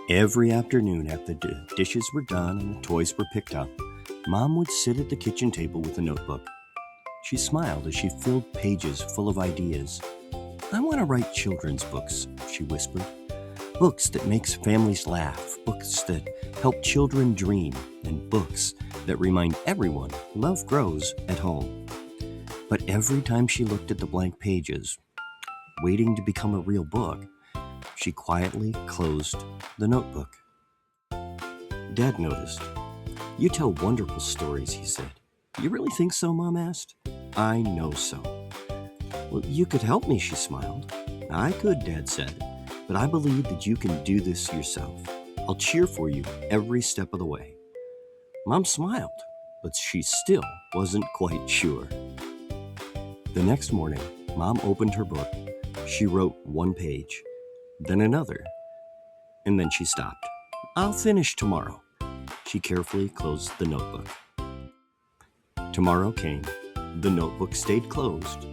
Every afternoon after the dishes were done and the toys were picked up, Mom would sit at the kitchen table with a notebook. She smiled as she filled pages full of ideas. "I want to write children's books," she whispered. "Books that makes families laugh, books that help children dream, and books that remind everyone love grows at home." But every time she looked at the blank pages, waiting to become a real book, she quietly closed the notebook. Dad noticed. "You tell wonderful stories," he said. "You really think so?" Mom asked. "I know so." "Well, you could help me," she smiled. "I could," Dad said, "but I believe that you can do this yourself. I'll cheer for you every step of the way." Mom smiled, but she still wasn't quite sure. The next morning, Mom opened her book. She wrote one page, then another, and then she stopped. "I'll finish tomorrow." She carefully closed the notebook. Tomorrow came. The notebook stayed closed.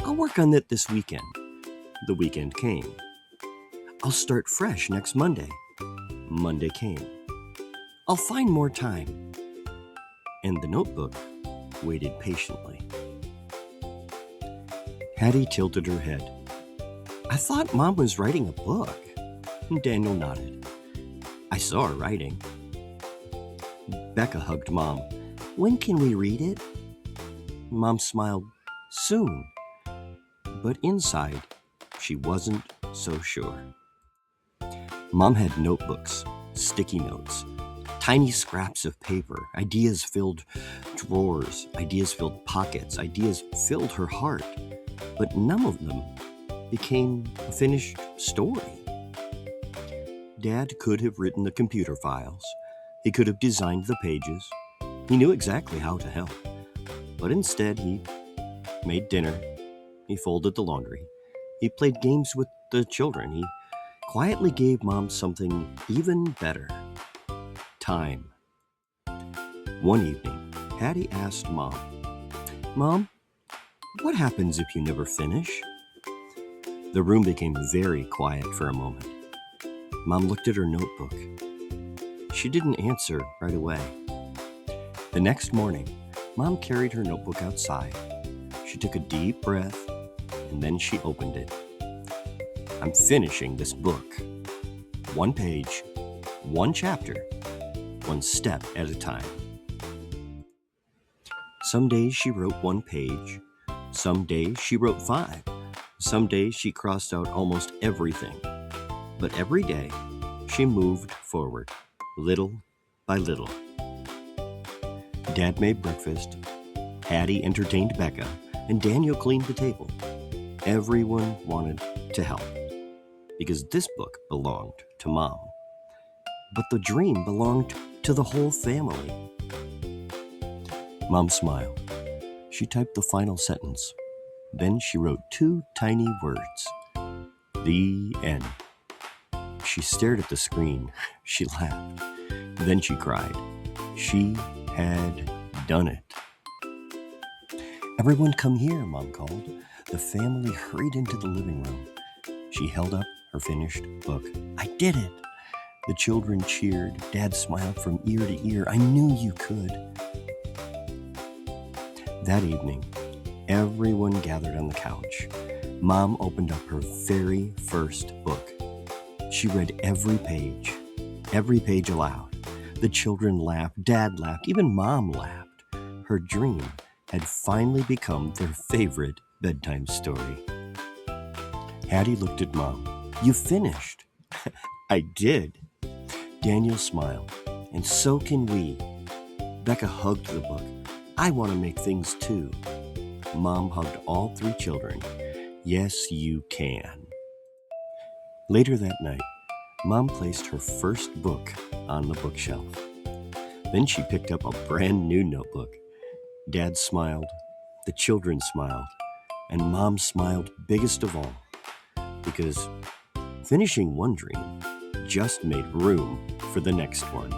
"I'll work on it this weekend." The weekend came. "I'll start fresh next Monday." Monday came. "I'll find more time." And the notebook waited patiently. Hattie tilted her head. "I thought Mom was writing a book." Daniel nodded. "I saw her writing." Becca hugged Mom. "When can we read it?" Mom smiled. "Soon." But inside, she wasn't so sure. Mom had notebooks, sticky notes, tiny scraps of paper, ideas filled drawers, ideas filled pockets, ideas filled her heart. But none of them became a finished story. Dad could have written the computer files. He could have designed the pages. He knew exactly how to help. But instead, he made dinner. He folded the laundry. He played games with the children. He quietly gave Mom something even better: time. One evening, Hattie asked Mom, "Mom, what happens if you never finish?" The room became very quiet for a moment. Mom looked at her notebook. She didn't answer right away. The next morning, Mom carried her notebook outside. She took a deep breath, and then she opened it. "I'm finishing this book. One page, one chapter, one step at a time." Some days she wrote one page. Some days she wrote 5. Some days she crossed out almost everything. But every day she moved forward, little by little. Dad made breakfast. Hattie entertained Becca, and Daniel cleaned the table. Everyone wanted to help, because this book belonged to Mom. But the dream belonged to the whole family. Mom smiled. She typed the final sentence. Then she wrote 2 tiny words: "The end." She stared at the screen. She laughed. Then she cried. She had done it. "Everyone come here," Mom called. The family hurried into the living room. She held up her finished book. "I did it." The children cheered. Dad smiled from ear to ear. "I knew you could." That evening, everyone gathered on the couch. Mom opened up her very first book. She read every page aloud. The children laughed, Dad laughed, even Mom laughed. Her dream had finally become their favorite bedtime story. Hattie looked at Mom. "You finished." "I did." Daniel smiled. "And so can we." Becca hugged the book. "I want to make things too." Mom hugged all 3 children. "Yes, you can." Later that night, Mom placed her first book on the bookshelf. Then she picked up a brand new notebook. Dad smiled, the children smiled, and Mom smiled biggest of all, because finishing one dream just made room for the next one.